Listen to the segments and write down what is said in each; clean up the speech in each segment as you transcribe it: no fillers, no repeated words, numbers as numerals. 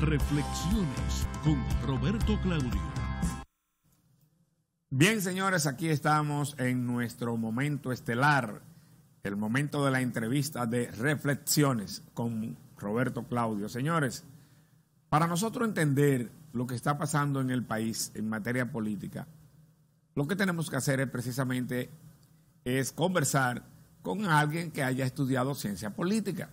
Reflexiones con Roberto Claudio. Bien, señores, aquí estamos en nuestro momento estelar, el momento de la entrevista de Reflexiones con Roberto Claudio. Señores, para nosotros entender lo que está pasando en el país en materia política, lo que tenemos que hacer es precisamente conversar con alguien que haya estudiado ciencia política.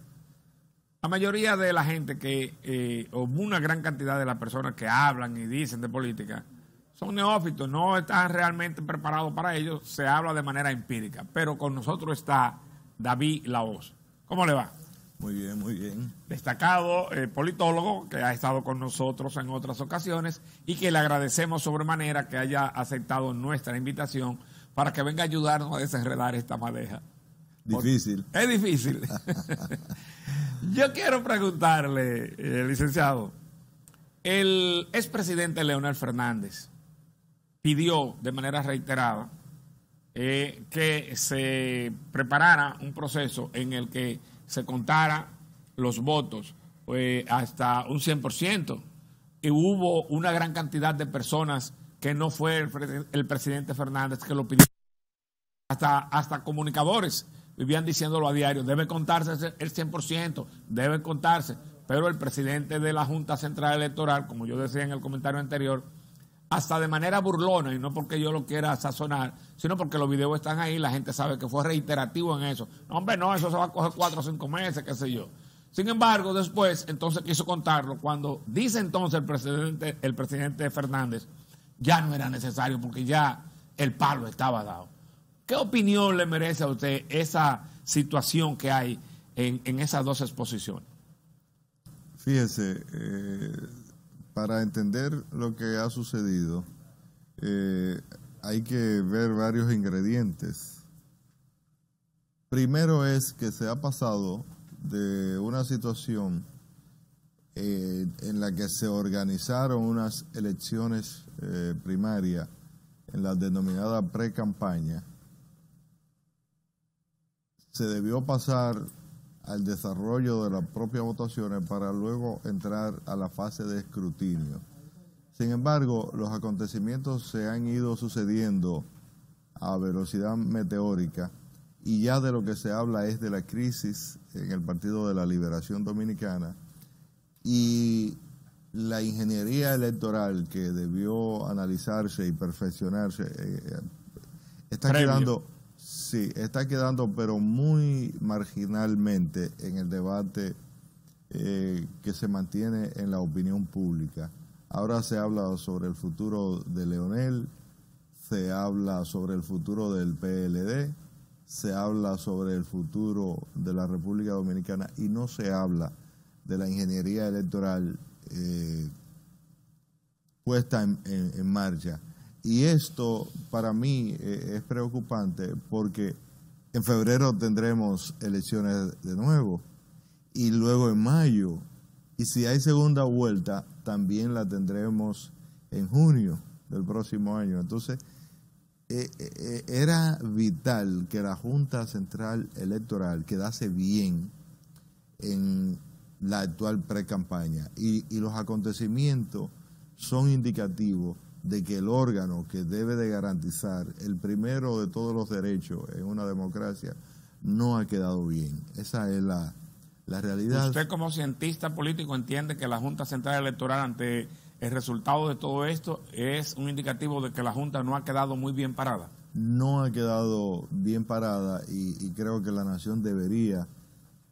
La mayoría de la gente o una gran cantidad de las personas que hablan y dicen de política son neófitos, no están realmente preparados para ello, se habla de manera empírica. Pero con nosotros está David Lahoz. ¿Cómo le va? Muy bien, muy bien. Destacado politólogo que ha estado con nosotros en otras ocasiones y que le agradecemos sobremanera que haya aceptado nuestra invitación para que venga a ayudarnos a desenredar esta madeja. Difícil. Es difícil. Yo quiero preguntarle, licenciado, el expresidente Leonel Fernández pidió de manera reiterada que se preparara un proceso en el que se contara los votos hasta un 100%. Y hubo una gran cantidad de personas que no fue el presidente Fernández que lo pidió. Hasta comunicadores vivían diciéndolo a diario, debe contarse el 100%, debe contarse. Pero el presidente de la Junta Central Electoral, como yo decía en el comentario anterior, hasta de manera burlona, y no porque yo lo quiera sazonar, sino porque los videos están ahí, la gente sabe que fue reiterativo en eso. No, hombre, no, eso se va a coger 4 o 5 meses, qué sé yo. Sin embargo, después, entonces quiso contarlo. Cuando dice entonces el presidente Fernández, ya no era necesario porque ya el palo estaba dado. ¿Qué opinión le merece a usted esa situación que hay en esas dos exposiciones? Fíjese, para entender lo que ha sucedido, hay que ver varios ingredientes. Primero es que se ha pasado de una situación en la que se organizaron unas elecciones primarias en la denominada pre-campaña. Se debió pasar al desarrollo de las propias votaciones para luego entrar a la fase de escrutinio. Sin embargo, los acontecimientos se han ido sucediendo a velocidad meteórica y ya de lo que se habla es de la crisis en el Partido de la Liberación Dominicana y la ingeniería electoral que debió analizarse y perfeccionarse está quedando pero muy marginalmente en el debate que se mantiene en la opinión pública. Ahora se habla sobre el futuro de Leonel, se habla sobre el futuro del PLD, se habla sobre el futuro de la República Dominicana y no se habla de la ingeniería electoral puesta en marcha. Y esto para mí es preocupante porque en febrero tendremos elecciones de nuevo y luego en mayo. Y si hay segunda vuelta, también la tendremos en junio del próximo año. Entonces, era vital que la Junta Central Electoral quedase bien en la actual pre-campaña. Y los acontecimientos son indicativos de que el órgano que debe de garantizar el primero de todos los derechos en una democracia no ha quedado bien. Esa es la realidad. ¿Usted como cientista político entiende que la Junta Central Electoral ante el resultado de todo esto es un indicativo de que la Junta no ha quedado muy bien parada? No ha quedado bien parada y creo que la nación debería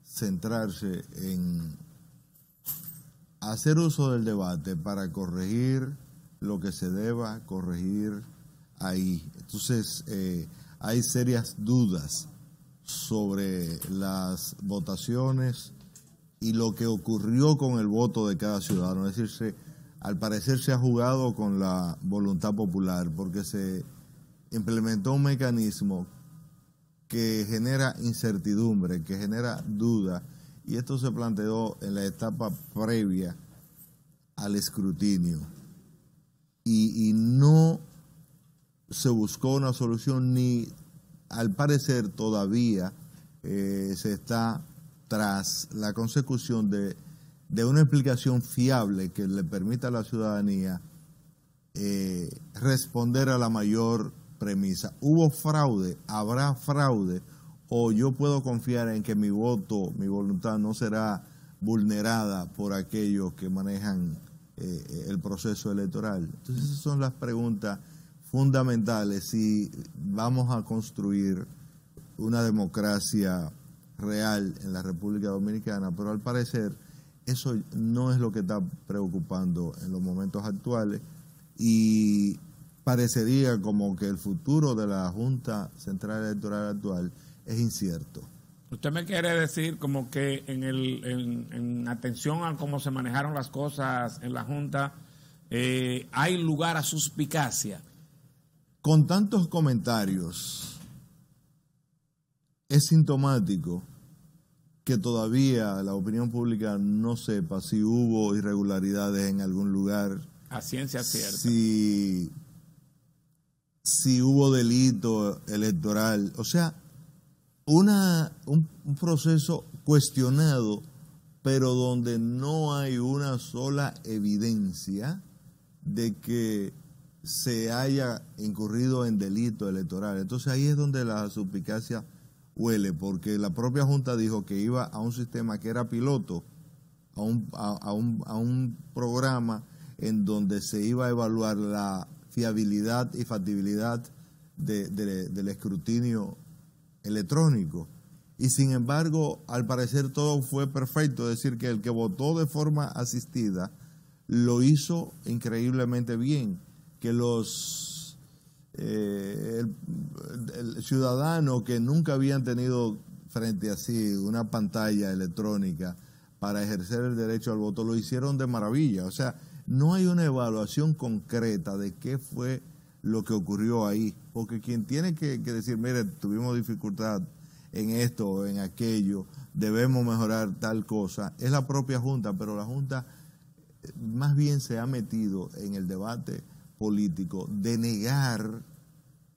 centrarse en hacer uso del debate para corregir lo que se deba corregir ahí. Entonces, hay serias dudas sobre las votaciones y lo que ocurrió con el voto de cada ciudadano. Es decir, al parecer se ha jugado con la voluntad popular porque se implementó un mecanismo que genera incertidumbre, que genera duda, y esto se planteó en la etapa previa al escrutinio. Y no se buscó una solución ni, al parecer, todavía se está tras la consecución de de una explicación fiable que le permita a la ciudadanía responder a la mayor premisa. ¿Hubo fraude? ¿Habrá fraude? ¿O yo puedo confiar en que mi voto, mi voluntad no será vulnerada por aquellos que manejan el proceso electoral? Entonces esas son las preguntas fundamentales si vamos a construir una democracia real en la República Dominicana, pero al parecer eso no es lo que está preocupando en los momentos actuales y parecería como que el futuro de la Junta Central Electoral actual es incierto. ¿Usted me quiere decir como que en atención a cómo se manejaron las cosas en la Junta, hay lugar a suspicacia? Con tantos comentarios, es sintomático que todavía la opinión pública no sepa si hubo irregularidades en algún lugar, A ciencia cierta. si hubo delito electoral. O sea, un proceso cuestionado, pero donde no hay una sola evidencia de que se haya incurrido en delito electoral. Entonces ahí es donde la suspicacia huele, porque la propia Junta dijo que iba a un sistema que era piloto, a un programa en donde se iba a evaluar la fiabilidad y factibilidad del escrutinio electrónico. Y sin embargo, al parecer todo fue perfecto, es decir, que el que votó de forma asistida lo hizo increíblemente bien, que el ciudadano que nunca habían tenido frente a sí una pantalla electrónica para ejercer el derecho al voto, lo hicieron de maravilla. O sea, no hay una evaluación concreta de qué fue lo que ocurrió ahí, porque quien tiene que decir, mire, tuvimos dificultad en esto o en aquello, debemos mejorar tal cosa, es la propia Junta, pero la Junta más bien se ha metido en el debate político de negar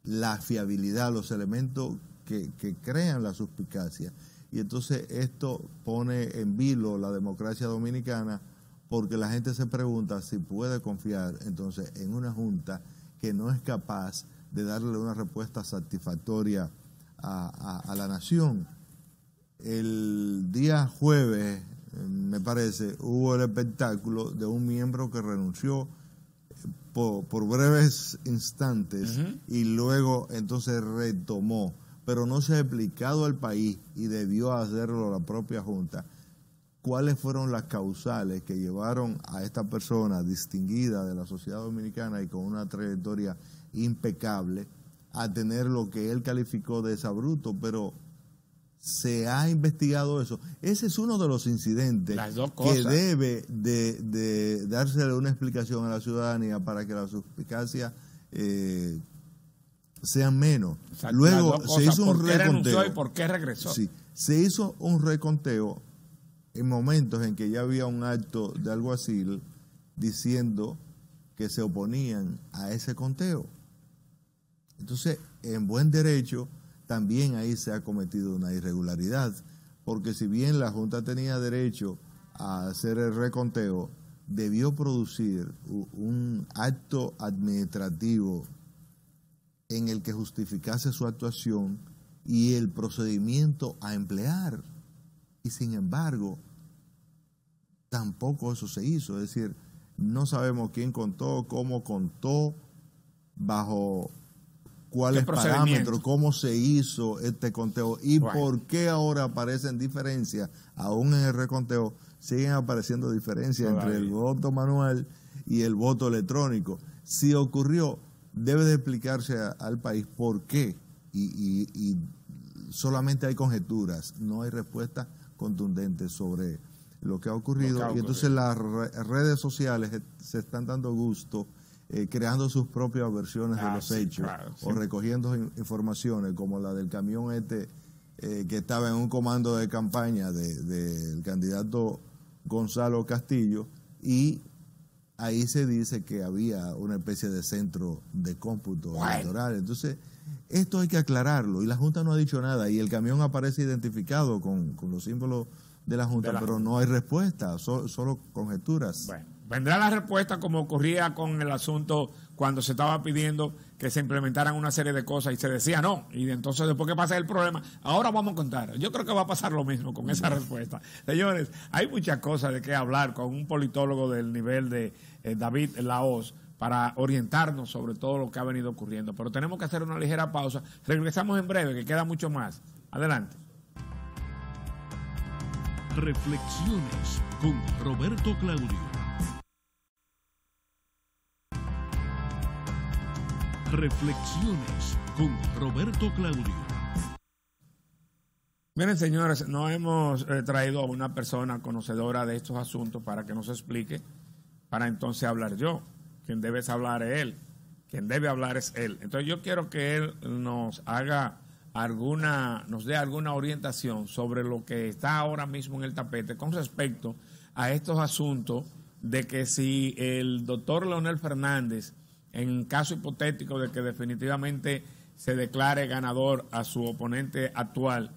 la fiabilidad, los elementos que crean la suspicacia. Y entonces esto pone en vilo la democracia dominicana, porque la gente se pregunta si puede confiar entonces en una Junta que no es capaz de darle una respuesta satisfactoria a la nación. El día jueves, me parece, hubo el espectáculo de un miembro que renunció por breves instantes y luego entonces retomó, pero no se ha explicado al país, y debió hacerlo la propia Junta, cuáles fueron las causales que llevaron a esta persona distinguida de la sociedad dominicana y con una trayectoria impecable a tener lo que él calificó de exabrupto, pero se ha investigado eso. Ese es uno de los incidentes que debe de dársele una explicación a la ciudadanía para que la suspicacia sean menos. Exacto. Luego se hizo un reconteo. ¿Por qué renunció y por qué regresó? Sí, se hizo un reconteo en momentos en que ya había un acto de alguacil diciendo que se oponían a ese conteo. Entonces, en buen derecho, también ahí se ha cometido una irregularidad, porque si bien la Junta tenía derecho a hacer el reconteo, debió producir un acto administrativo en el que justificase su actuación y el procedimiento a emplear. Y sin embargo, tampoco eso se hizo. Es decir, no sabemos quién contó, cómo contó, bajo cuáles parámetros, cómo se hizo este conteo y por qué ahora aparecen diferencias, aún en el reconteo siguen apareciendo diferencias entre el voto manual y el voto electrónico. Si ocurrió, debe de explicarse al país por qué, y solamente hay conjeturas, no hay respuestas contundentes sobre lo que ha ocurrido. Y entonces las redes sociales se están dando gusto creando sus propias versiones de los hechos, o recogiendo informaciones como la del camión que estaba en un comando de campaña del candidato Gonzalo Castillo, y ahí se dice que había una especie de centro de cómputo electoral. Entonces esto hay que aclararlo, y la Junta no ha dicho nada, y el camión aparece identificado con los símbolos de la Junta, pero no hay respuesta, solo conjeturas. Bueno, vendrá la respuesta como ocurría con el asunto cuando se estaba pidiendo que se implementaran una serie de cosas y se decía no, y entonces después que pasa el problema, ahora vamos a contar. Yo creo que va a pasar lo mismo con esa respuesta. Señores, hay muchas cosas de qué hablar con un politólogo del nivel de David Lahoz para orientarnos sobre todo lo que ha venido ocurriendo. Pero tenemos que hacer una ligera pausa. Regresamos en breve, que queda mucho más. Adelante. Reflexiones con Roberto Claudio. Reflexiones con Roberto Claudio. Miren, señores, nos hemos traído a una persona conocedora de estos asuntos para que nos explique, para entonces hablar yo. Quien debe hablar es él. Quien debe hablar es él. Entonces yo quiero que él nos dé alguna orientación sobre lo que está ahora mismo en el tapete con respecto a estos asuntos de que si el doctor Leonel Fernández, en caso hipotético de que definitivamente se declare ganador a su oponente actual,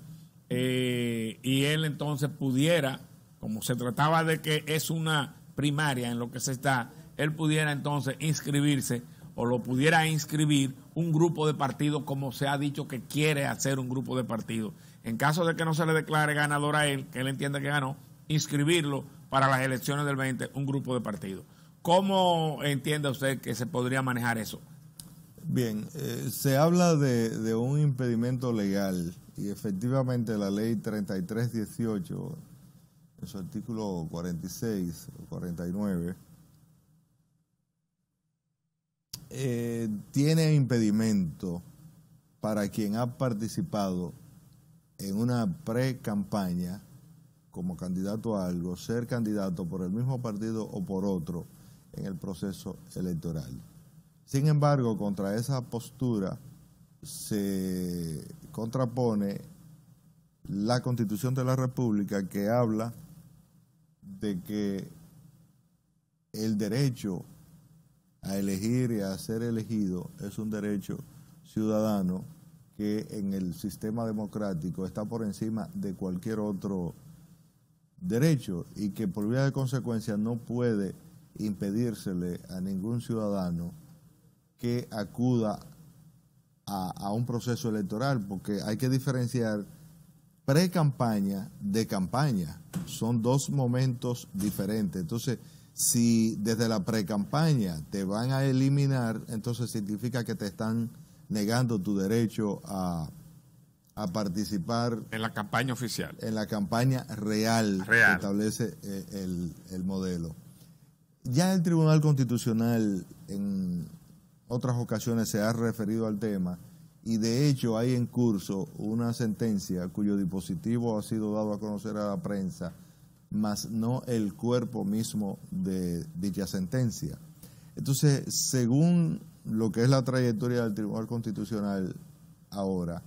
y él entonces pudiera, como se trataba de que es una primaria en lo que se está, él pudiera entonces inscribirse o lo pudiera inscribir un grupo de partido como se ha dicho que quiere hacer un grupo de partido. En caso de que no se le declare ganador a él, que él entienda que ganó, inscribirlo para las elecciones del 20, un grupo de partido. ¿Cómo entiende usted que se podría manejar eso? Bien, se habla de un impedimento legal y efectivamente la ley 3318, en su artículo 46 o 49, tiene impedimento para quien ha participado en una pre-campaña como candidato a algo, ser candidato por el mismo partido o por otro en el proceso electoral. Sin embargo, contra esa postura se contrapone la Constitución de la República, que habla de que el derecho a elegir y a ser elegido es un derecho ciudadano que en el sistema democrático está por encima de cualquier otro derecho y que por vía de consecuencia no puede impedírsele a ningún ciudadano que acuda a un proceso electoral, porque hay que diferenciar pre-campaña de campaña. Son dos momentos diferentes. Entonces, si desde la pre-campaña te van a eliminar, entonces significa que te están negando tu derecho a participar en la campaña oficial. En la campaña real. Que establece el modelo. Ya el Tribunal Constitucional en otras ocasiones se ha referido al tema y de hecho hay en curso una sentencia cuyo dispositivo ha sido dado a conocer a la prensa, mas no el cuerpo mismo de dicha sentencia. Entonces, según lo que es la trayectoria del Tribunal Constitucional ahora,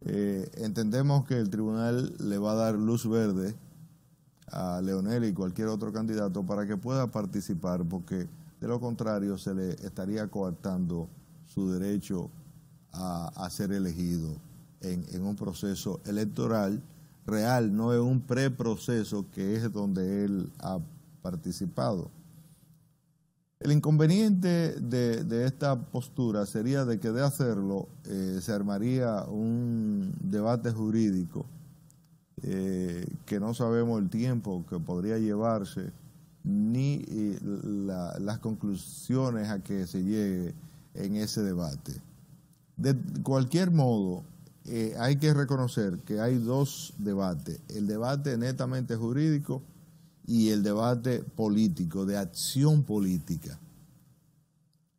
entendemos que el tribunal le va a dar luz verde a Leonel y cualquier otro candidato para que pueda participar, porque de lo contrario se le estaría coartando su derecho a ser elegido en un proceso electoral real, no en un preproceso que es donde él ha participado. El inconveniente de esta postura sería de que de hacerlo se armaría un debate jurídico que no sabemos el tiempo que podría llevarse ni las conclusiones a que se llegue en ese debate. De cualquier modo, hay que reconocer que hay dos debates: el debate netamente jurídico y el debate político, de acción política.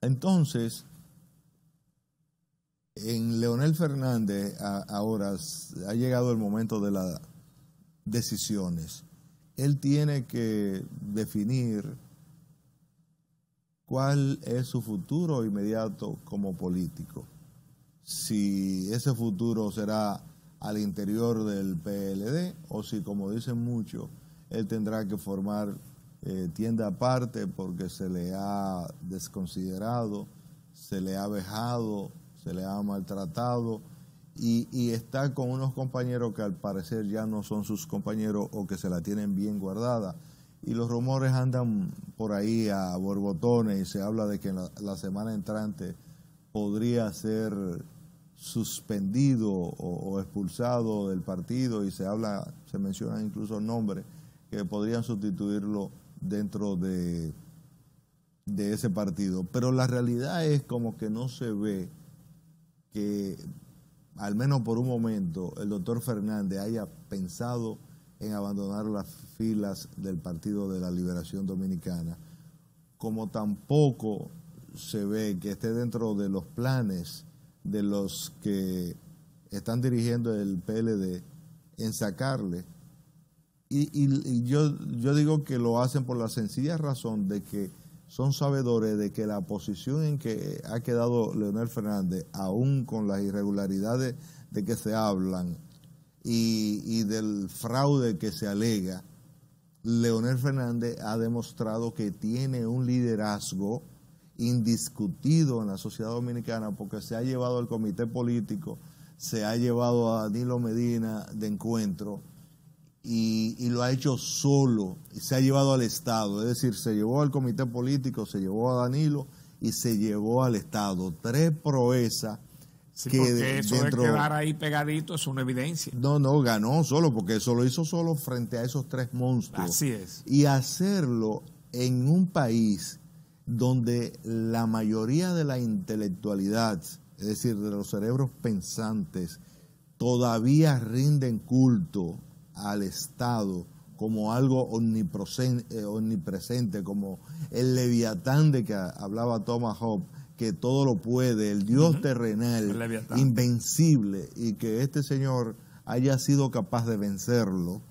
Entonces, en Leonel Fernández ahora ha llegado el momento de las decisiones. Él tiene que definir cuál es su futuro inmediato como político. Si ese futuro será al interior del PLD o si, como dicen muchos, él tendrá que formar tienda aparte porque se le ha desconsiderado, se le ha vejado, se le ha maltratado y está con unos compañeros que al parecer ya no son sus compañeros o que se la tienen bien guardada. Y los rumores andan por ahí a borbotones y se habla de que la semana entrante podría ser suspendido o expulsado del partido, y se mencionan incluso nombres que podrían sustituirlo dentro de ese partido. Pero la realidad es como que no se ve que, al menos por un momento, el doctor Fernández haya pensado en abandonar las filas del Partido de la Liberación Dominicana, como tampoco se ve que esté dentro de los planes de los que están dirigiendo el PLD en sacarle. Y yo digo que lo hacen por la sencilla razón de que son sabedores de que la posición en que ha quedado Leonel Fernández, aún con las irregularidades de que se hablan y del fraude que se alega, Leonel Fernández ha demostrado que tiene un liderazgo indiscutido en la sociedad dominicana, porque se ha llevado al comité político, se ha llevado a Danilo Medina de encuentro y lo ha hecho solo, y se ha llevado al Estado, es decir, se llevó al comité político, se llevó a Danilo y se llevó al Estado. 3 proezas. Sí, porque eso de quedar ahí pegadito es una evidencia. No, ganó solo, porque eso lo hizo solo frente a esos 3 monstruos. Así es. Y hacerlo en un país donde la mayoría de la intelectualidad, es decir, de los cerebros pensantes, todavía rinden culto al Estado como algo omnipresente, como el leviatán de que hablaba Thomas Hobbes, que todo lo puede, el Dios terrenal, invencible, y que este señor haya sido capaz de vencerlo,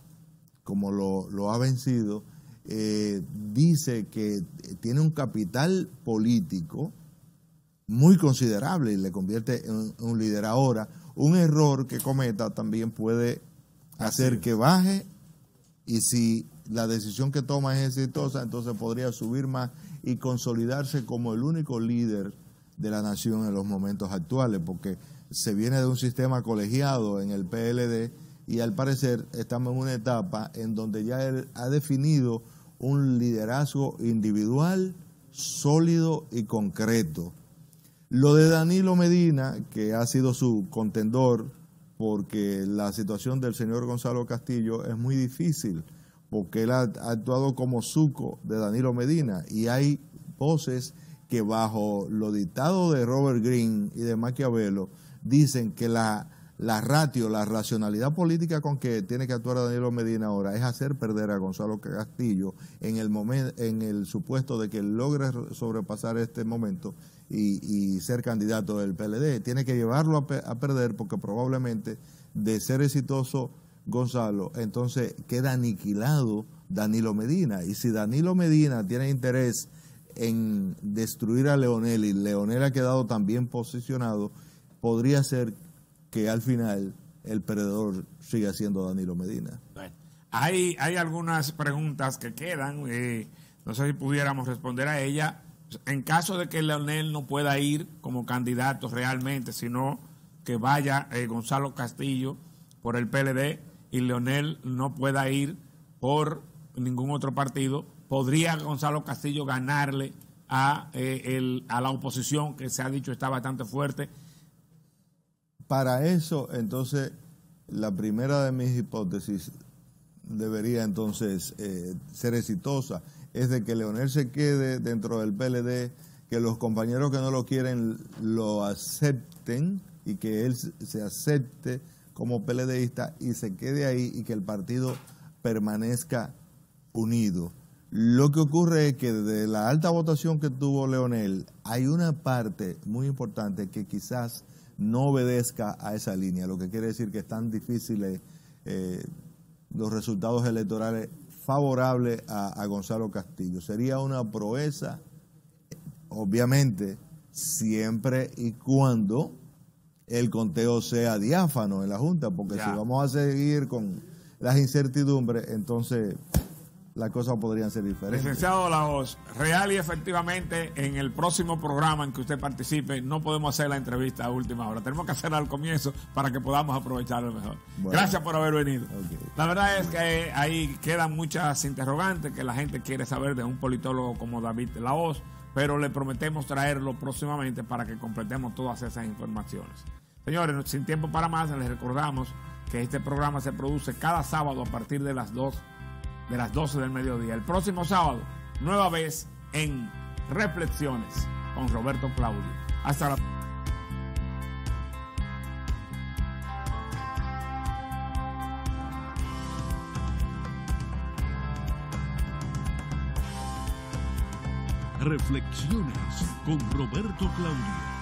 como lo ha vencido. Dice que tiene un capital político muy considerable y le convierte en un líder. Ahora, un error que cometa también puede hacer que baje, y si la decisión que toma es exitosa, entonces podría subir más y consolidarse como el único líder de la nación en los momentos actuales, porque se viene de un sistema colegiado en el PLD y al parecer estamos en una etapa en donde ya él ha definido un liderazgo individual, sólido y concreto. Lo de Danilo Medina, que ha sido su contendor, porque la situación del señor Gonzalo Castillo es muy difícil, porque él ha actuado como suco de Danilo Medina, y hay voces que bajo los dictados de Robert Greene y de Maquiavelo dicen que la racionalidad política con que tiene que actuar Danilo Medina ahora es hacer perder a Gonzalo Castillo en el supuesto de que logre sobrepasar este momento y ser candidato del PLD. Tiene que llevarlo a perder, porque probablemente, de ser exitoso Gonzalo, entonces queda aniquilado Danilo Medina. Y si Danilo Medina tiene interés en destruir a Leonel, y Leonel ha quedado también posicionado, podría ser que al final el perdedor siga siendo Danilo Medina. Bueno, hay algunas preguntas que quedan, no sé si pudiéramos responder a ellas. En caso de que Leonel no pueda ir como candidato realmente, sino que vaya Gonzalo Castillo por el PLD y Leonel no pueda ir por ningún otro partido, ¿podría Gonzalo Castillo ganarle a la oposición, que se ha dicho está bastante fuerte? Para eso, entonces, la primera de mis hipótesis debería entonces ser exitosa, es de que Leonel se quede dentro del PLD, que los compañeros que no lo quieren lo acepten y que él se acepte como PLDista y se quede ahí, y que el partido permanezca unido. Lo que ocurre es que de la alta votación que tuvo Leonel, hay una parte muy importante que quizás no obedezca a esa línea, lo que quiere decir que están difíciles los resultados electorales favorables a Gonzalo Castillo. Sería una proeza, obviamente, siempre y cuando el conteo sea diáfano en la Junta, porque si vamos a seguir con las incertidumbres, entonces las cosas podrían ser diferentes. Licenciado Lahoz, real y efectivamente en el próximo programa en que usted participe no podemos hacer la entrevista a última hora, tenemos que hacerla al comienzo para que podamos aprovecharlo mejor. Bueno, gracias por haber venido. Okay. La verdad es que ahí quedan muchas interrogantes que la gente quiere saber de un politólogo como David Lahoz, pero le prometemos traerlo próximamente para que completemos todas esas informaciones. Señores, sin tiempo para más, les recordamos que este programa se produce cada sábado a partir de las 12 del mediodía. El próximo sábado, nueva vez en Reflexiones con Roberto Claudio. Hasta la Reflexiones con Roberto Claudio.